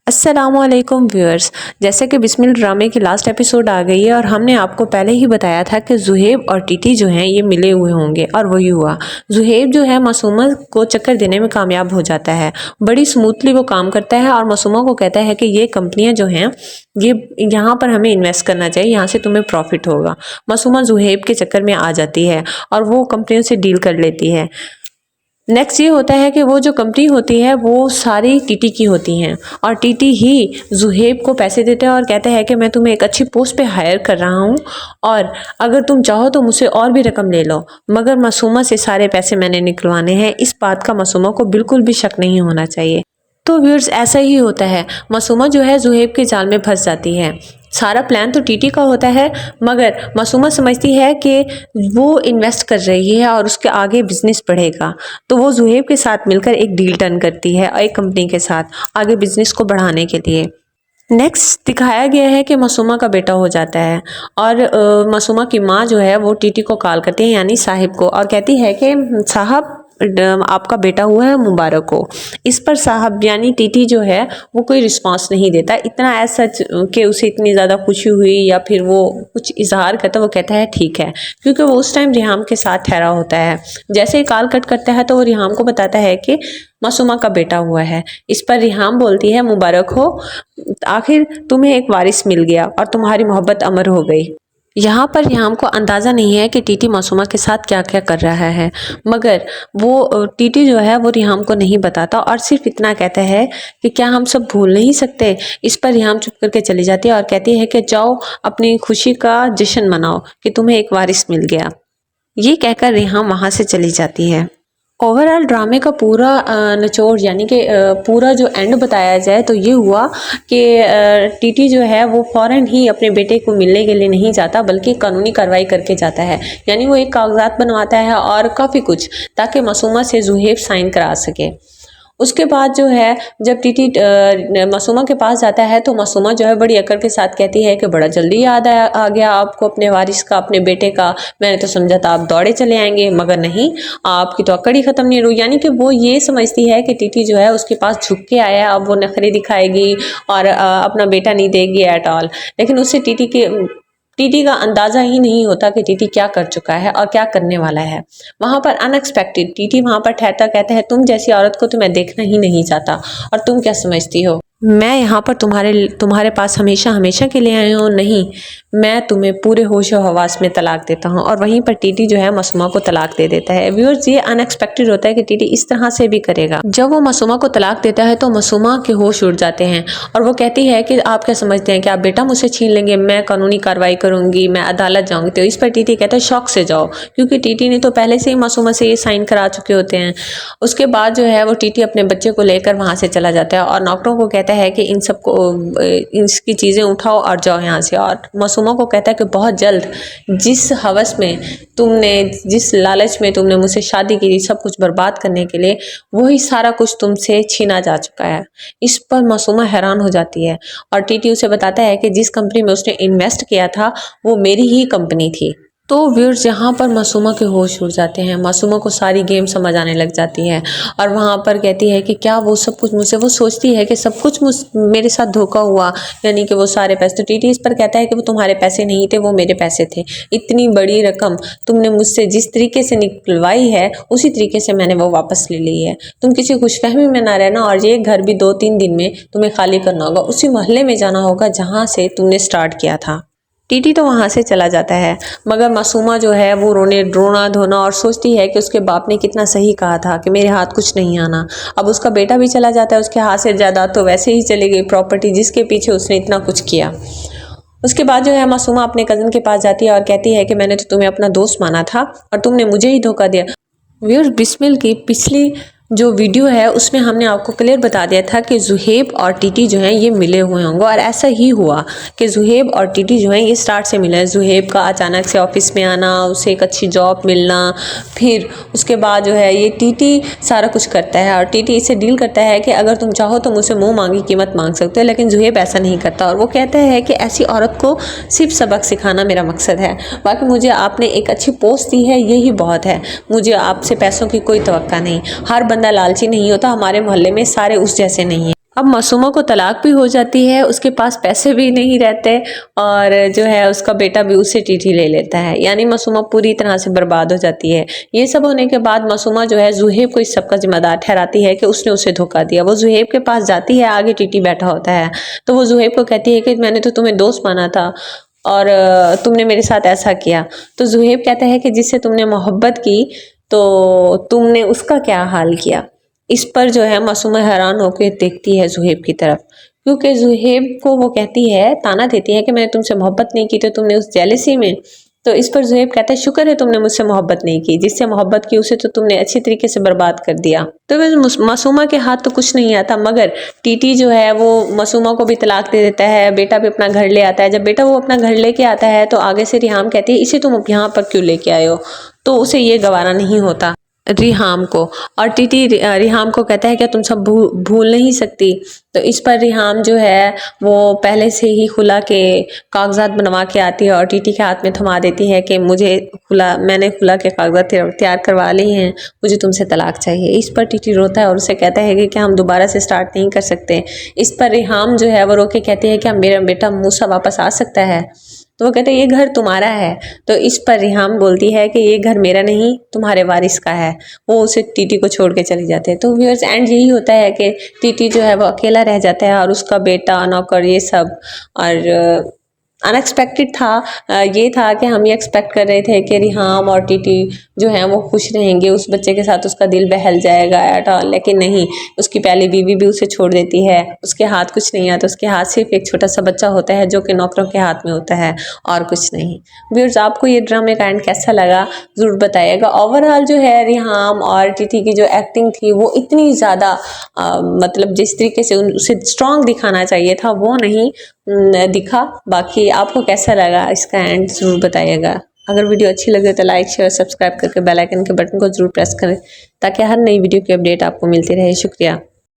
अस्सलामुअलैकुम व्यूअर्स। जैसे कि बिस्मिल ड्रामे की लास्ट एपिसोड आ गई है और हमने आपको पहले ही बताया था कि जुहेब और टीटी जो हैं ये मिले हुए होंगे और वही हुआ। जुहेब जो है मासूमा को चक्कर देने में कामयाब हो जाता है, बड़ी स्मूथली वो काम करता है और मासूमा को कहता है कि ये कंपनियां जो हैं ये यहाँ पर हमें इन्वेस्ट करना चाहिए, यहाँ से तुम्हें प्रॉफिट होगा। मासूमा जुहेब के चक्कर में आ जाती है और वो कंपनियों से डील कर लेती है। नेक्स्ट ये होता है कि वो जो कंपनी होती है वो सारी टीटी की होती हैं और टीटी ही जुहेब को पैसे देते हैं और कहते हैं कि मैं तुम्हें एक अच्छी पोस्ट पे हायर कर रहा हूँ और अगर तुम चाहो तो मुझसे और भी रकम ले लो, मगर मासूमा से सारे पैसे मैंने निकलवाने हैं। इस बात का मासूमा को बिल्कुल भी शक नहीं होना चाहिए। तो व्यूअर्स ऐसा ही होता है, मासूमा जो है जुहेब के जाल में फंस जाती है। सारा प्लान तो टीटी का होता है मगर मासूमा समझती है कि वो इन्वेस्ट कर रही है और उसके आगे बिजनेस बढ़ेगा, तो वो जुहेब के साथ मिलकर एक डील टर्न करती है एक कंपनी के साथ आगे बिजनेस को बढ़ाने के लिए। नेक्स्ट दिखाया गया है कि मासूमा का बेटा हो जाता है और मासूमा की माँ जो है वो टीटी को कॉल करती है यानी साहिब को और कहती है कि साहब आपका बेटा हुआ है, मुबारक हो। इस पर साहब यानी टीटी जो है वो कोई रिस्पांस नहीं देता, इतना एज सच कि उसे इतनी ज़्यादा खुशी हुई या फिर वो कुछ इजहार करता, वो कहता है ठीक है, क्योंकि वो उस टाइम रिहाम के साथ ठहरा होता है। जैसे ही कॉल कट करता है तो वो रिहाम को बताता है कि मासूमा का बेटा हुआ है। इस पर रिहाम बोलती है मुबारक हो, आखिर तुम्हें एक वारिस मिल गया और तुम्हारी मोहब्बत अमर हो गई। यहाँ पर रिहाम को अंदाज़ा नहीं है कि टीटी मासूमा के साथ क्या क्या कर रहा है, मगर वो टीटी जो है वो रिहाम को नहीं बताता और सिर्फ इतना कहता है कि क्या हम सब भूल नहीं सकते। इस पर रिहाम चुप करके चली जाती है और कहती है कि जाओ अपनी खुशी का जश्न मनाओ कि तुम्हें एक वारिस मिल गया। ये कहकर रिहाम वहाँ से चली जाती है। ओवरऑल ड्रामे का पूरा निचोड़ यानी कि पूरा जो एंड बताया जाए तो ये हुआ कि टीटी जो है वो फ़ौरन ही अपने बेटे को मिलने के लिए नहीं जाता बल्कि कानूनी कार्रवाई करके जाता है, यानी वो एक कागजात बनवाता है और काफ़ी कुछ, ताकि मासूमा से जुहेब साइन करा सके। उसके बाद जो है जब टीटी मासूमा के पास जाता है तो मासूमा जो है बड़ी अकड़ के साथ कहती है कि बड़ा जल्दी याद आ गया आपको अपने वारिस का, अपने बेटे का। मैंने तो समझा था आप दौड़े चले आएंगे, मगर नहीं, आपकी तो अकड़ ही ख़त्म नहीं हुई। यानी कि वो ये समझती है कि टीटी जो है उसके पास झुक के आया है, अब वो नखरे दिखाएगी और अपना बेटा नहीं देगी एट ऑल। लेकिन उससे टीटी का अंदाज़ा ही नहीं होता कि टीटी क्या कर चुका है और क्या करने वाला है। वहाँ पर अनएक्सपेक्टेड टीटी वहाँ पर ठहरता कहता है तुम जैसी औरत को तो मैं देखना ही नहीं चाहता और तुम क्या समझती हो मैं यहाँ पर तुम्हारे पास हमेशा हमेशा के लिए आई हूँ, नहीं, मैं तुम्हें पूरे होश और हवास में तलाक देता हूँ। और वहीं पर टीटी जो है मासूमा को तलाक दे देता है। व्यूअर्स ये अनएक्सपेक्टेड होता है कि टीटी इस तरह से भी करेगा। जब वो मासूमा को तलाक देता है तो मासूमा के होश उड़ जाते हैं और वो कहती है कि आप क्या समझते हैं कि आप बेटा मुझसे छीन लेंगे, मैं कानूनी कार्रवाई करूंगी, मैं अदालत जाऊंगी। तो इस पर टीटी कहता है शौक से जाओ, क्योंकि टीटी ने तो पहले से ही मासूमा से ये साइन करा चुके होते हैं। उसके बाद जो है वो टीटी अपने बच्चे को लेकर वहाँ से चला जाता है और डॉक्टरों को कहता है कि इन सबको इसकी चीज़ें उठाओ और जाओ यहाँ से। और मासूमा को कहता है कि बहुत जल्द जिस हवस में तुमने, जिस लालच में तुमने मुझसे शादी की सब कुछ बर्बाद करने के लिए, वही सारा कुछ तुमसे छीना जा चुका है। इस पर मासूमा हैरान हो जाती है और टीटी उसे बताता है कि जिस कंपनी में उसने इन्वेस्ट किया था वो मेरी ही कंपनी थी। तो व्यूअर्स यहाँ पर मासूमा के होश उड़ जाते हैं, मासूमा को सारी गेम समझ आने लग जाती है और वहाँ पर कहती है कि क्या वो सब कुछ मुझसे, वो सोचती है कि सब कुछ मेरे साथ धोखा हुआ, यानी कि वो सारे पैसे। तो टीटी इस पर कहता है कि वो तुम्हारे पैसे नहीं थे, वो मेरे पैसे थे। इतनी बड़ी रकम तुमने मुझसे जिस तरीके से निकलवाई है उसी तरीके से मैंने वो वापस ले ली है। तुम किसी खुशफहमी में ना रहना और ये घर भी 2-3 दिन में तुम्हें खाली करना होगा, उसी मोहल्ले में जाना होगा जहाँ से तुमने स्टार्ट किया था। टीटी तो वहाँ से चला जाता है मगर मासूमा जो है वो रोना धोना और सोचती है कि उसके बाप ने कितना सही कहा था कि मेरे हाथ कुछ नहीं आना। अब उसका बेटा भी चला जाता है, उसके हाथ से जायदाद तो वैसे ही चली गई, प्रॉपर्टी जिसके पीछे उसने इतना कुछ किया। उसके बाद जो है मासूमा अपने कज़न के पास जाती है और कहती है कि मैंने तो तुम्हें अपना दोस्त माना था और तुमने मुझे ही धोखा दिया। व्यूअर्स बिस्मिल की पिछली जो वीडियो है उसमें हमने आपको क्लियर बता दिया था कि जुहेब और टीटी जो हैं ये मिले हुए होंगे और ऐसा ही हुआ कि जुहेब और टीटी जो हैं ये स्टार्ट से मिले हैं। जुहेब का अचानक से ऑफिस में आना, उसे एक अच्छी जॉब मिलना, फिर उसके बाद जो है ये टीटी सारा कुछ करता है और टीटी इससे डील करता है कि अगर तुम चाहो तो मुझसे मुँह मांगी कीमत मांग सकते हो, लेकिन जुहेब ऐसा नहीं करता और वो कहता है कि ऐसी औरत को सिर्फ सबक सिखाना मेरा मकसद है, बाकी मुझे आपने एक अच्छी पोस्ट दी है यही बहुत है, मुझे आपसे पैसों की कोई तवक्का नहीं। हर बंदा लालची नहीं होता, हमारे मोहल्ले में सारे उस जैसे नहीं है। अब मासूमा को तलाक भी हो जाती है, उसके पास पैसे भी नहीं रहते और जो है उसका बेटा भी उससे टीटी ले लेता है, यानी मासूमा पूरी तरह से बर्बाद हो जाती है। ये सब होने के बाद मासूमा जो है जुहेब को इस सब का जिम्मेदार ठहराती है कि उसने उसे धोखा दिया। वो जुहेब के पास जाती है, आगे टीटी बैठा होता है, तो वो जुहेब को कहती है कि मैंने तो तुम्हें दोस्त माना था और तुमने मेरे साथ ऐसा किया। तो जुहेब कहता है कि जिससे तुमने मोहब्बत की तो तुमने उसका क्या हाल किया। इस पर जो है मासूमा हैरान होकर देखती है जुहेब की तरफ, क्योंकि जुहेब को वो कहती है, ताना देती है कि मैंने तुमसे मोहब्बत नहीं की तो तुमने उस जेलसी में। तो इस पर जुहेब कहता है शुक्र है तुमने मुझसे मोहब्बत नहीं की, जिससे मोहब्बत की उसे तो तुमने अच्छी तरीके से बर्बाद कर दिया। तो वह मासूमा के हाथ तो कुछ नहीं आता, मगर टीटी जो है वो मासूमा को भी तलाक दे देता है, बेटा भी अपना घर ले आता है। जब बेटा वो अपना घर लेके आता है तो आगे से रिहाम कहती है इसे तुम यहाँ पर क्यों लेके आए हो, तो उसे ये गवारा नहीं होता रिहाम को, और टीटी रिहाम को कहता है कि तुम सब भूल नहीं सकती। तो इस पर रिहाम जो है वो पहले से ही खुला के कागजात बनवा के आती है और टीटी के हाथ में थमा देती है कि मैंने खुला के कागजात तैयार करवा लिए हैं, मुझे तुमसे तलाक चाहिए। इस पर टीटी रोता है और उसे कहता है कि हम दोबारा से स्टार्ट नहीं कर सकते। इस पर रिहाम जो है वो रो के कहती है कि मेरा बेटा मूसा वापस आ सकता है। तो वो कहते हैं ये घर तुम्हारा है। तो इस पर रिहाम बोलती है कि ये घर मेरा नहीं तुम्हारे वारिस का है। वो उसे टीटी को छोड़ के चली जाते हैं। तो व्यूअर्स एंड यही होता है कि टीटी जो है वो अकेला रह जाता है और उसका बेटा नौकर ये सब। और अनएक्सपेक्टेड था, ये था कि हम ये एक्सपेक्ट कर रहे थे कि रिहाम और टीटी जो है वो खुश रहेंगे, उस बच्चे के साथ उसका दिल बहल जाएगा एट ऑल, लेकिन नहीं, उसकी पहली बीवी भी उसे छोड़ देती है। उसके हाथ कुछ नहीं आता, उसके हाथ सिर्फ एक छोटा सा बच्चा होता है जो कि नौकरों के हाथ में होता है और कुछ नहीं। व्यूअर्स आपको ये ड्रामे का एंड कैसा लगा ज़रूर बताइएगा। ओवरऑल जो है रिहाम और टीटी की जो एक्टिंग थी वो इतनी ज़्यादा मतलब जिस तरीके से उसे स्ट्रॉन्ग दिखाना चाहिए था वो नहीं दिखा। बाकी आपको कैसा लगा इसका एंड ज़रूर बताइएगा। अगर वीडियो अच्छी लगे तो लाइक शेयर सब्सक्राइब करके बेल आइकन के बटन को ज़रूर प्रेस करें ताकि हर नई वीडियो की अपडेट आपको मिलती रहे। शुक्रिया।